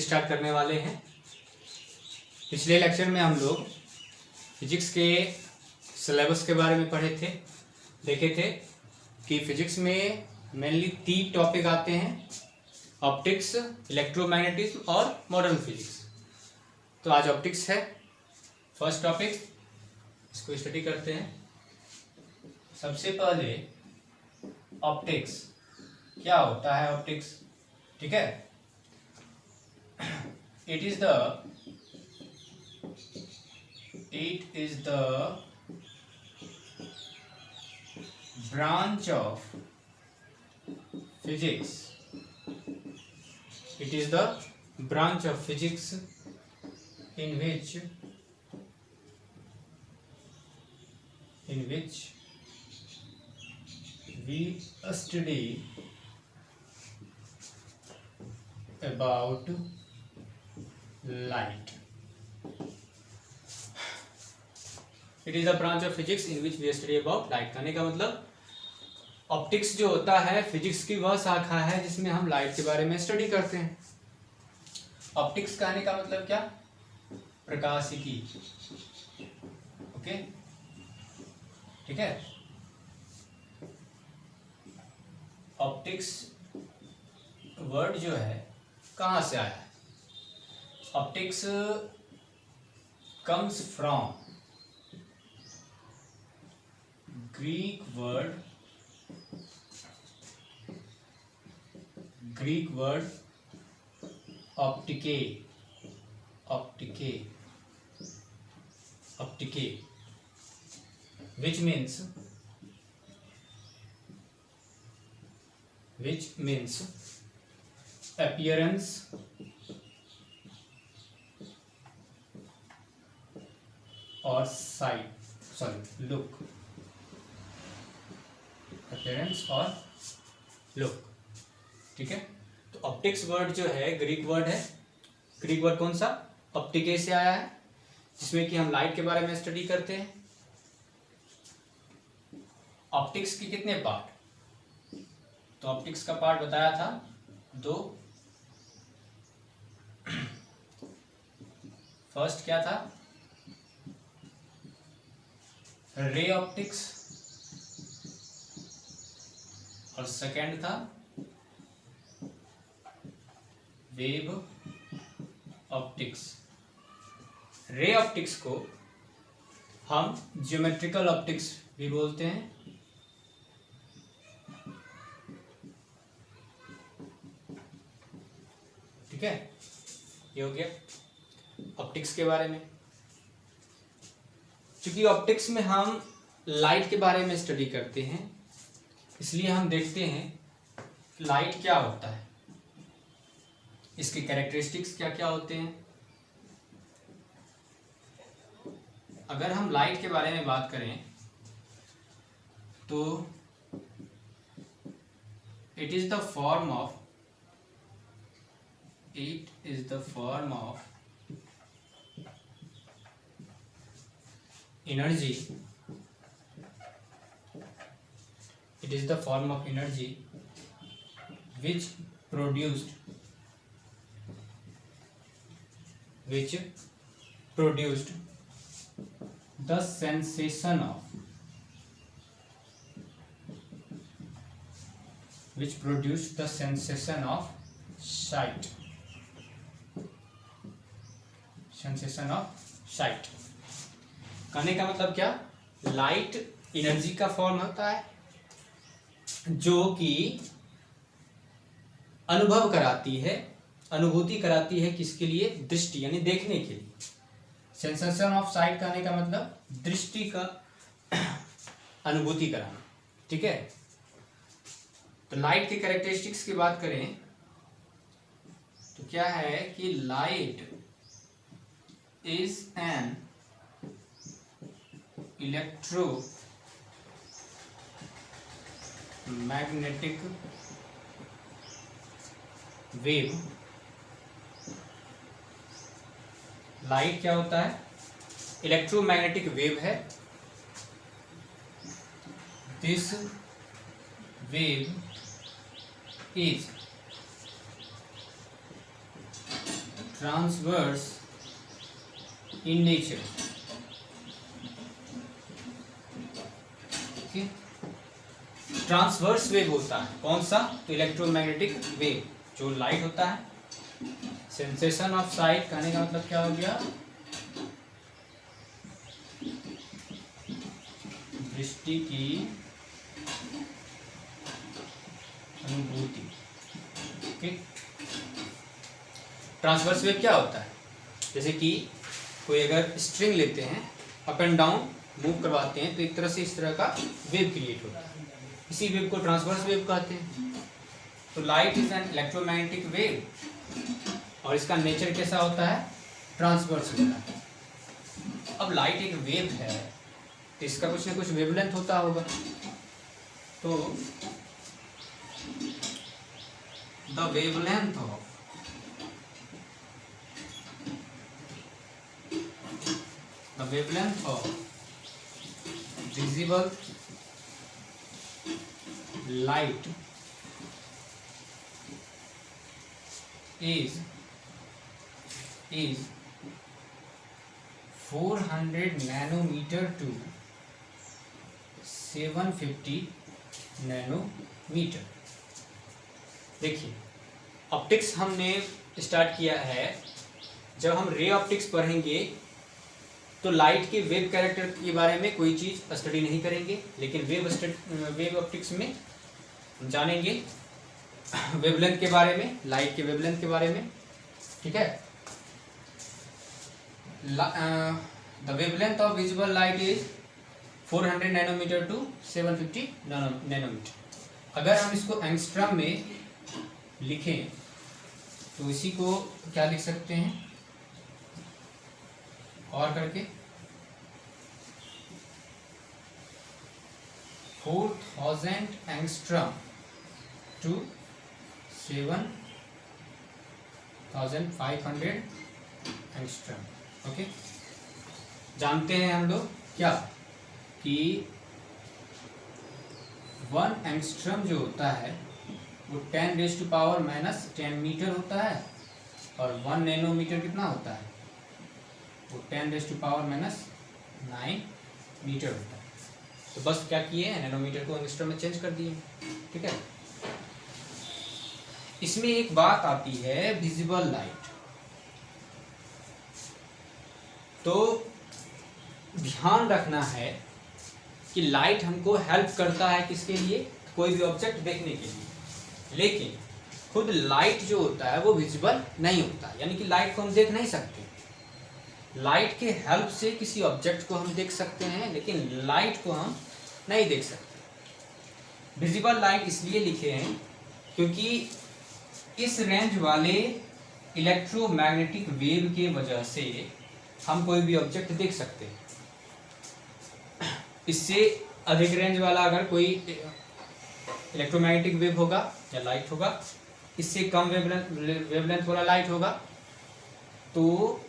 Start करने वाले हैं। पिछले लेक्चर में हम लोग फिजिक्स के सिलेबस के बारे में पढ़े थे, देखे थे कि फिजिक्स में मेनली 3 टॉपिक आते हैं, ऑप्टिक्स, इलेक्ट्रोमैग्नेटिज्म और मॉडर्न फिजिक्स। तो आज ऑप्टिक्स है फर्स्ट टॉपिक, इसको स्टडी करते हैं। सबसे पहले ऑप्टिक्स क्या होता है, ऑप्टिक्स, ठीक है। It is the branch of physics. It is the branch of physics in which we study about light. It is a branch of physics in which we study about light. कहने का मतलब optics जो होता है physics की वह शाखा है जिसमें हम लाइट के बारे में स्टडी करते हैं। ऑप्टिक्स कहने का मतलब क्या? प्रकाशिकी। ओके, ठीक है। ऑप्टिक्स वर्ड जो है कहाँ से आया है? Optics comes from Greek word ऑप्टिके, which means appearance or look, appearance और लुक, ठीक है। तो ऑप्टिक्स वर्ड जो है ग्रीक वर्ड है। ग्रीक वर्ड कौन सा? ऑप्टिके से आया है, जिसमें कि हम लाइट के बारे में स्टडी करते हैं। ऑप्टिक्स के कितने पार्ट? तो ऑप्टिक्स का पार्ट बताया था 2। फर्स्ट क्या था? रे ऑप्टिक्स, और सेकेंड था वेव ऑप्टिक्स। रे ऑप्टिक्स को हम ज्योमेट्रिकल ऑप्टिक्स भी बोलते हैं। ठीक है, ये हो गया ऑप्टिक्स के बारे में। क्योंकि ऑप्टिक्स में हम लाइट के बारे में स्टडी करते हैं, इसलिए हम देखते हैं लाइट क्या होता है, इसके कैरेक्टरिस्टिक्स क्या क्या होते हैं। अगर हम लाइट के बारे में बात करें तो it is the form of energy. It is the form of energy which produced the sensation of sight. कहने का मतलब क्या? लाइट एनर्जी का फॉर्म होता है जो कि अनुभूति कराती है किसके लिए? दृष्टि, यानी देखने के लिए। सेंसेशन ऑफ साइट कहने का मतलब दृष्टि का अनुभूति कराना, ठीक है। तो लाइट के कैरेक्टरिस्टिक्स की बात करें तो क्या है कि light is an electromagnetic wave. Light क्या होता है? इलेक्ट्रोमैग्नेटिक वेव है। This wave is transverse in nature. Transverse wave होता है कौन सा? तो इलेक्ट्रोमैग्नेटिक वेव जो लाइट होता है। सेंसेशन ऑफ साइट कहने का मतलब क्या हो गया? दृष्टि की अनुभूति। ट्रांसवर्स वेव क्या होता है? जैसे कि कोई अगर स्ट्रिंग लेते हैं, अप एंड डाउन मूव करवाते हैं, तो एक तरह से इस तरह का वेव क्रिएट होता है। इसी वेव को ट्रांसवर्स वेव कहते हैं। तो light is an electromagnetic wave और इसका नेचर कैसा होता है? ट्रांसवर्स होता है। अब लाइट एक वेव है तो इसका कुछ ना कुछ वेवलेंथ होता होगा। तो the wavelength of visible light is 400 nanometer to 750 nanometer. देखिए, ऑप्टिक्स हमने स्टार्ट किया है। जब हम रे ऑप्टिक्स पढ़ेंगे तो लाइट के वेव कैरेक्टर के बारे में कोई चीज़ स्टडी नहीं करेंगे, लेकिन वेव ऑप्टिक्स में हम जानेंगे वेवलेंथ के बारे में, लाइट के वेवलेंथ के बारे में। ठीक है। The wavelength of visible light is 400 nanometer to 750 nanometer. अगर हम इसको एंगस्ट्रम में लिखें तो इसी को क्या लिख सकते हैं और करके 4000 एंगस्ट्रम टू 7500 एंगस्ट्रम। ओके, जानते हैं हम लोग क्या कि 1 एंगस्ट्रम जो होता है वो 10⁻⁻10 मीटर होता है और 1 नैनोमीटर कितना होता है? वो 10⁻⁹ मीटर होता है। तो बस क्या किए, नैनोमीटर को एंगस्ट्रम में चेंज कर दिए। ठीक है। इसमें एक बात आती है विजिबल लाइट। तो ध्यान रखना है कि लाइट हमको हेल्प करता है किसके लिए? कोई भी ऑब्जेक्ट देखने के लिए, लेकिन खुद लाइट जो होता है वो विजिबल नहीं होता, यानी कि लाइट को हम देख नहीं सकते। लाइट के हेल्प से किसी ऑब्जेक्ट को हम देख सकते हैं, लेकिन लाइट को हम नहीं देख सकते। विजिबल लाइट इसलिए लिखे हैं क्योंकि इस रेंज वाले इलेक्ट्रोमैग्नेटिक वेव के वजह से हम कोई भी ऑब्जेक्ट देख सकते हैं। इससे अधिक रेंज वाला अगर कोई इलेक्ट्रोमैग्नेटिक वेव होगा या लाइट होगा, इससे कम वेवलेंथ वाला लाइट होगा, तो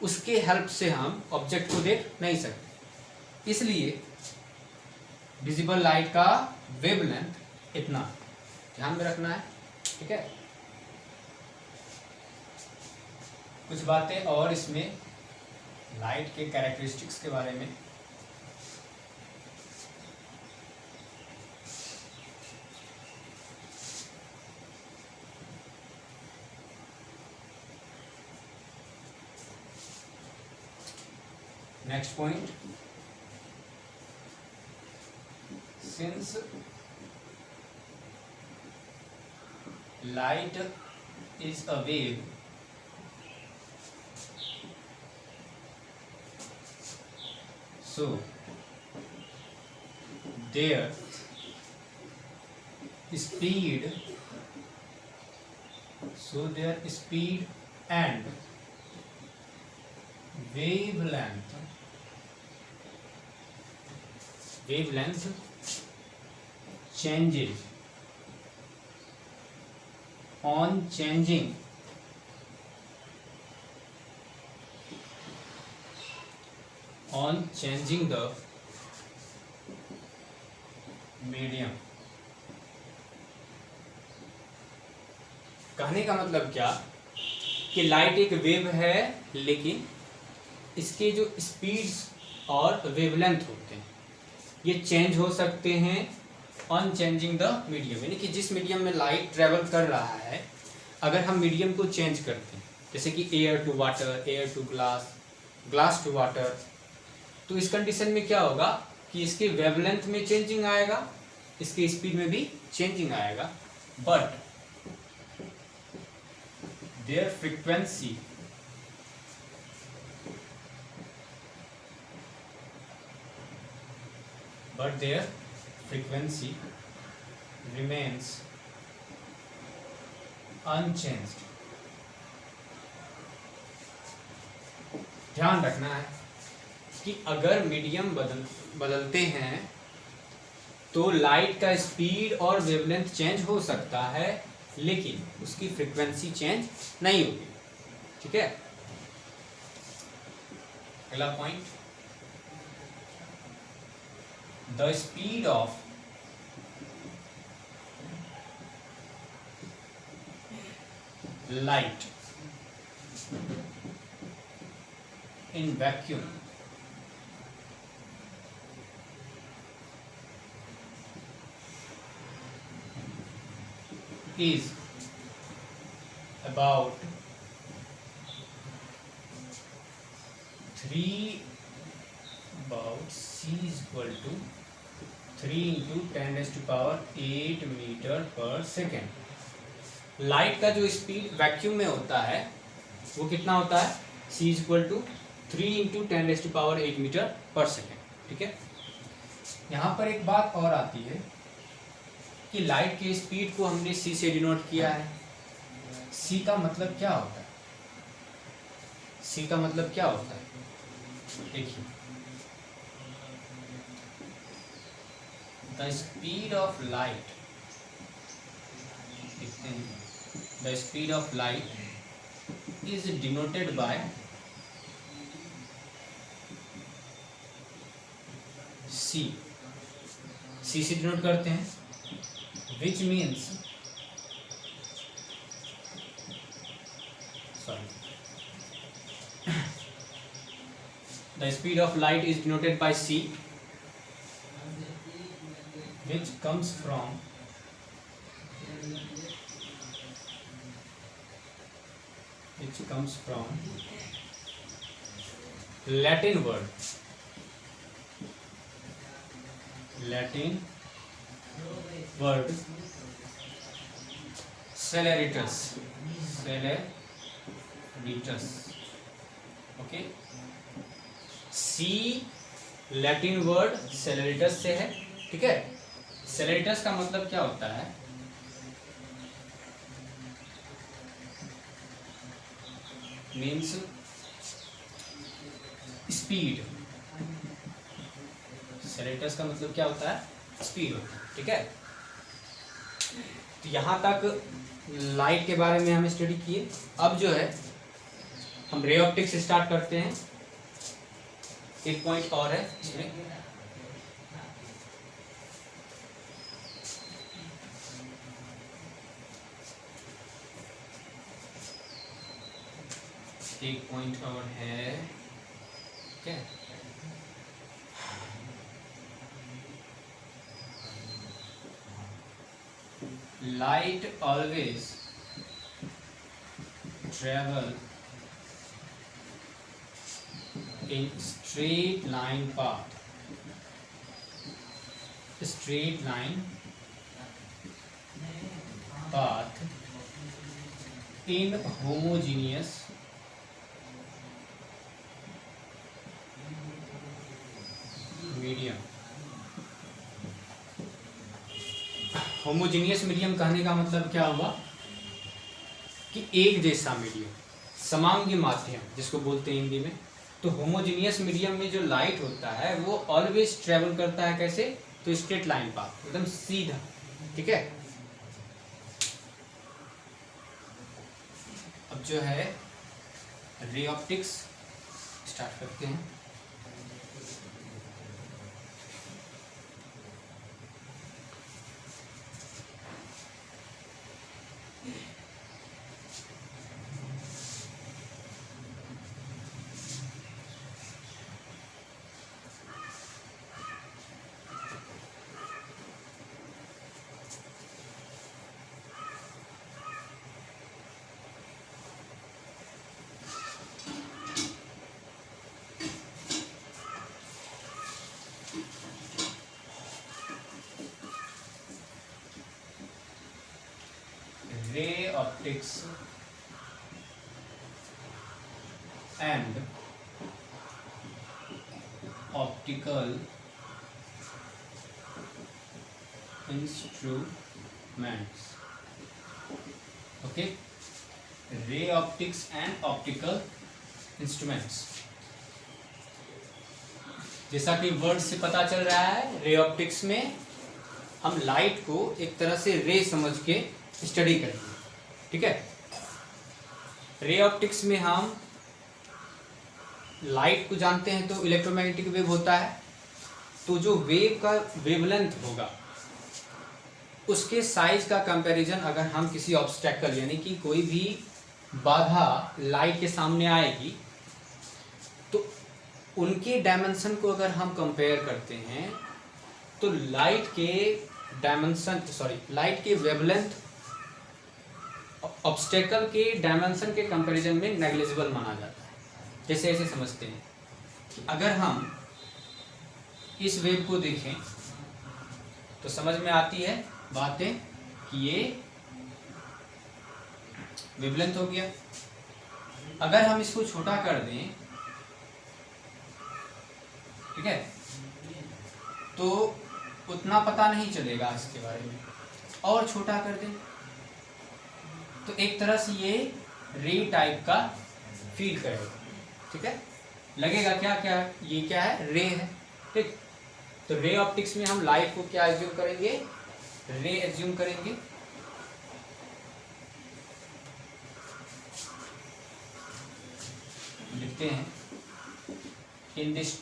उसके हेल्प से हम ऑब्जेक्ट को देख नहीं सकते। इसलिए विजिबल लाइट का वेवलेंथ इतना ध्यान में रखना है। ठीक है। कुछ बातें और इसमें लाइट के कैरेक्टरिस्टिक्स के बारे में। Next point, since light is a wave, so their speed and wavelength changes on changing the medium। कहने का मतलब क्या कि लाइट एक वेव है, लेकिन इसके जो स्पीड्स और वेवलेंथ होते हैं ये चेंज हो सकते हैं ऑन चेंजिंग द मीडियम, यानी कि जिस मीडियम में लाइट ट्रेवल कर रहा है अगर हम मीडियम को चेंज करते हैं, जैसे कि air to water, air to glass, glass to water, तो इस कंडीशन में क्या होगा कि इसके वेवलेंथ में चेंजिंग आएगा, इसके स्पीड में भी चेंजिंग आएगा, but there frequency remains unchanged। ध्यान रखना है कि अगर मीडियम बदलते हैं तो लाइट का स्पीड और वेवलेंथ चेंज हो सकता है, लेकिन उसकी फ्रीक्वेंसी चेंज नहीं होगी। ठीक है, अगला point, the speed of light in vacuum is about 3 about c is equal to 3 into 10 raised to power 8 meter per second. Light का जो स्पीड वैक्यूम में होता है वो कितना होता है, c is equal to 3 into 10 raise to power 8 meter per second. ठीक है, यहाँ पर एक बात और आती है कि लाइट के स्पीड को हमने c से डिनोट किया है। c का मतलब क्या होता है, c का मतलब क्या होता है, देखिए, द स्पीड ऑफ लाइट, देखते हैं, the speed of light is denoted by c, c से डिनोट करते हैं, which means the speed of light is denoted by c, which comes from Latin word celeritas, okay. C Latin word सेलेरिटस से है। ठीक है, सेलेरिटस का मतलब क्या होता है, मीन्स स्पीड। सेलेरिटस का मतलब क्या होता है, स्पीड होता है। ठीक है, तो यहाँ तक लाइट के बारे में हम स्टडी किए। अब जो है हम रे ऑप्टिक्स स्टार्ट करते हैं। एक पॉइंट और है इसमें, एक पॉइंट और है, ठीक है, light always travel in straight line path, in homogeneous medium। Homogeneous medium कहने का मतलब क्या हुआ कि एक जैसा मीडियम, समांगी माध्यम जिसको बोलते हैं हिंदी में। तो होमोजीनियस मीडियम में जो लाइट होता है वो ऑलवेज ट्रेवल करता है कैसे, तो स्ट्रेट लाइन पाथ, एकदम सीधा। ठीक है, अब जो है रे ऑप्टिक्स स्टार्ट करते हैं। Optics and optical instruments. Okay, ray optics and optical instruments. जैसा कि वर्ड से पता चल रहा है, रे ऑप्टिक्स में हम लाइट को एक तरह से रे समझ के स्टडी करेंगे, ठीक है। रे ऑप्टिक्स में हम लाइट को जानते हैं, तो इलेक्ट्रोमैग्नेटिक वेव होता है, तो जो वेव का वेवलेंथ होगा उसके साइज का कंपैरिजन अगर हम किसी ऑब्स्टेकल यानी कि कोई भी बाधा लाइट के सामने आएगी तो उनके डायमेंशन को अगर हम कंपेयर करते हैं तो लाइट के वेवलेंथ ऑब्स्टेकल के डायमेंशन के कंपैरिजन में नेग्लिजिबल माना जाता है। जैसे ऐसे समझते हैं कि अगर हम इस वेव को देखें तो समझ में आती है बातें कि ये वेवलेंथ हो गया। अगर हम इसको छोटा कर दें, ठीक है, तो उतना पता नहीं चलेगा इसके बारे में, और छोटा कर दें तो एक तरह से ये रे टाइप का फील करेगा, ठीक है, लगेगा क्या क्या ये क्या है, रे है, ठीक। तो रे ऑप्टिक्स में हम लाइट को क्या एज्यूम करेंगे, रे एज्यूम करेंगे। लिखते हैं in this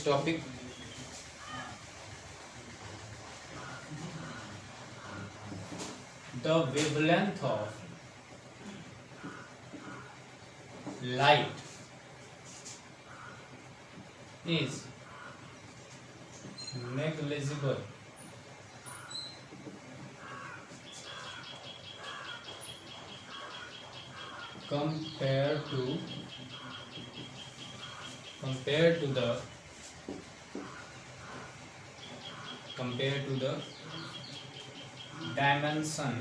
topic the wavelength of light is negligible compared to the dimension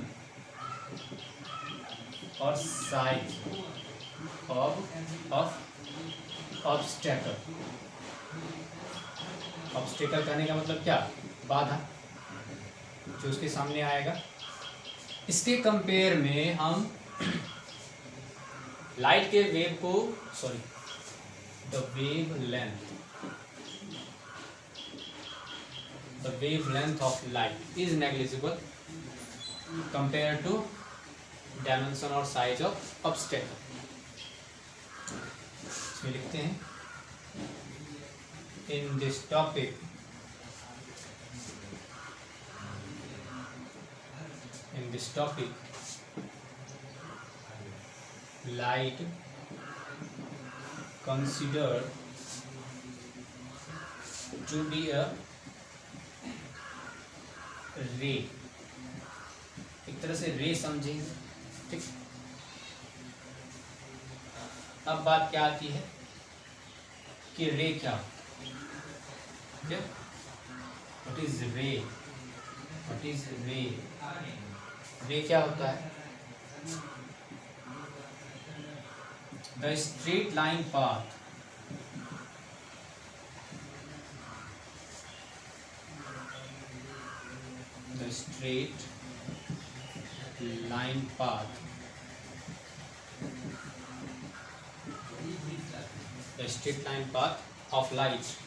or size of obstacle। Obstacle कहने का मतलब क्या, बाधा जो उसके सामने आएगा। इसके कंपेयर में हम लाइट के वेव को the wavelength of light is negligible compared to dimension or size of obstacle। इसमें लिखते हैं in this topic light considered to be a रे, एक तरह से रे समझेंगे, ठीक। अब बात क्या आती है कि रे क्या, व्हाट इज रे, रे क्या होता है, the straight line path the straight line path of light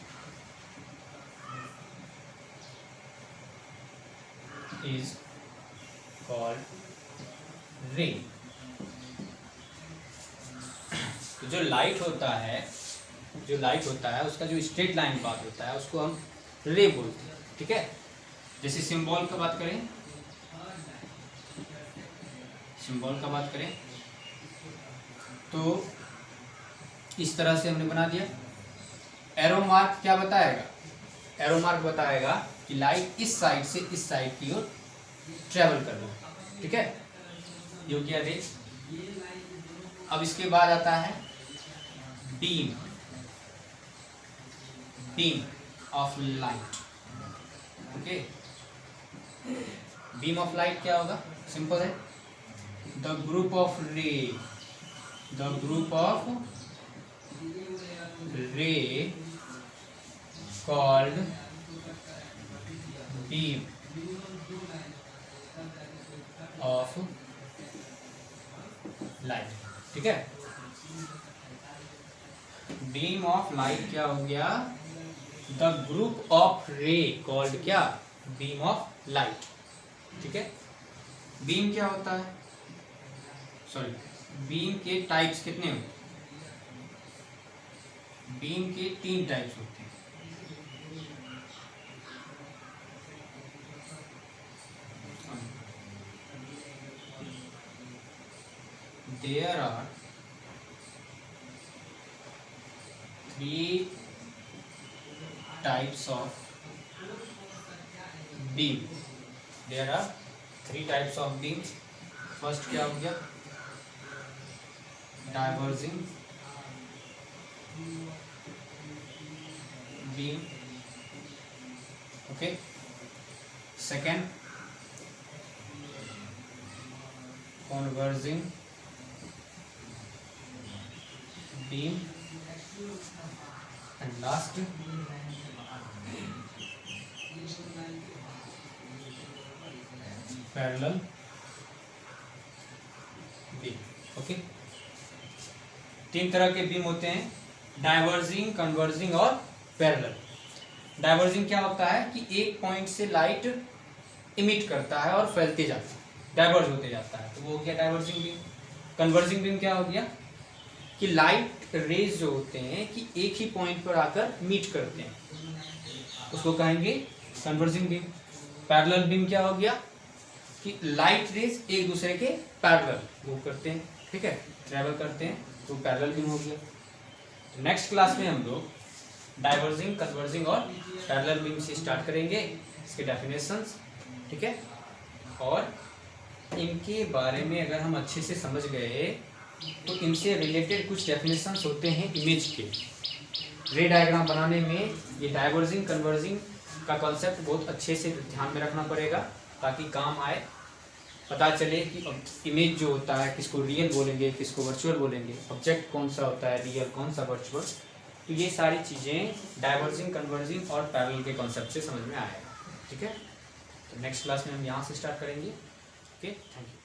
is called ray। तो जो लाइट होता है उसका जो स्ट्रेट लाइन पाथ होता है उसको हम रे बोलते हैं, ठीक है। जैसे सिंबल का बात करें तो इस तरह से हमने बना दिया। एरो मार्क क्या बताएगा, एरो मार्क बताएगा कि लाइट इस साइड से इस साइड की ओर ट्रेवल कर रहा है, ठीक है, ये हो गया रे। अब इसके बाद आता है beam of light, okay. Beam of light क्या होगा, सिंपल है, द ग्रुप ऑफ रे, द ग्रुप ऑफ रे कॉल्ड बीम ऑफ लाइट। ठीक है, बीम ऑफ लाइट क्या हो गया, द ग्रुप ऑफ रे कॉल्ड क्या, बीम ऑफ लाइट। ठीक है, बीम क्या होता है, सॉरी, बीम के टाइप्स कितने होते हैं, बीम के 3 टाइप्स होते हैं। There are 3 types of beam. There are 3 types of beam. First क्या हो गया, diverging beam. Okay. Second, converging beam, and last parallel beam. Okay, 3 तरह के बीम होते हैं, डाइवर्जिंग, कन्वर्जिंग और पैरेलल। डाइवर्जिंग क्या होता है कि एक पॉइंट से लाइट इमिट करता है और फैलते जाता है, डाइवर्ज होते जाता है, तो वो हो गया डाइवर्जिंग बीम। कन्वर्जिंग बीम क्या हो गया कि लाइट रेज जो होते हैं कि एक ही पॉइंट पर आकर मीट करते हैं, उसको कहेंगे कन्वर्जिंग बीम। पैरेलल बीम क्या हो गया कि लाइट रेज एक दूसरे के पैरेलल मूव करते हैं, ठीक है, ट्रेवल करते हैं, तो पैरेलल बीम हो गया। नेक्स्ट क्लास में हम लोग डाइवर्जिंग, कन्वर्जिंग और पैरेलल बीम से स्टार्ट करेंगे, इसके डेफिनेशंस, ठीक है, और इनके बारे में अगर हम अच्छे से समझ गए तो इनसे रिलेटेड कुछ डेफिनेशंस होते हैं इमेज के। रे डायग्राम बनाने में ये डाइवर्जिंग, कन्वर्जिंग का कॉन्सेप्ट बहुत अच्छे से ध्यान में रखना पड़ेगा ताकि काम आए, पता चले कि इमेज जो होता है किसको रियल बोलेंगे, किसको वर्चुअल बोलेंगे, ऑब्जेक्ट कौन सा होता है रियल, कौन सा वर्चुअल, तो ये सारी चीज़ें डाइवर्जिंग, कन्वर्जिंग और पैरेलल के कॉन्सेप्ट से समझ में आएगा। ठीक है, तो नेक्स्ट क्लास में हम यहाँ से स्टार्ट करेंगे। Okay, thank you.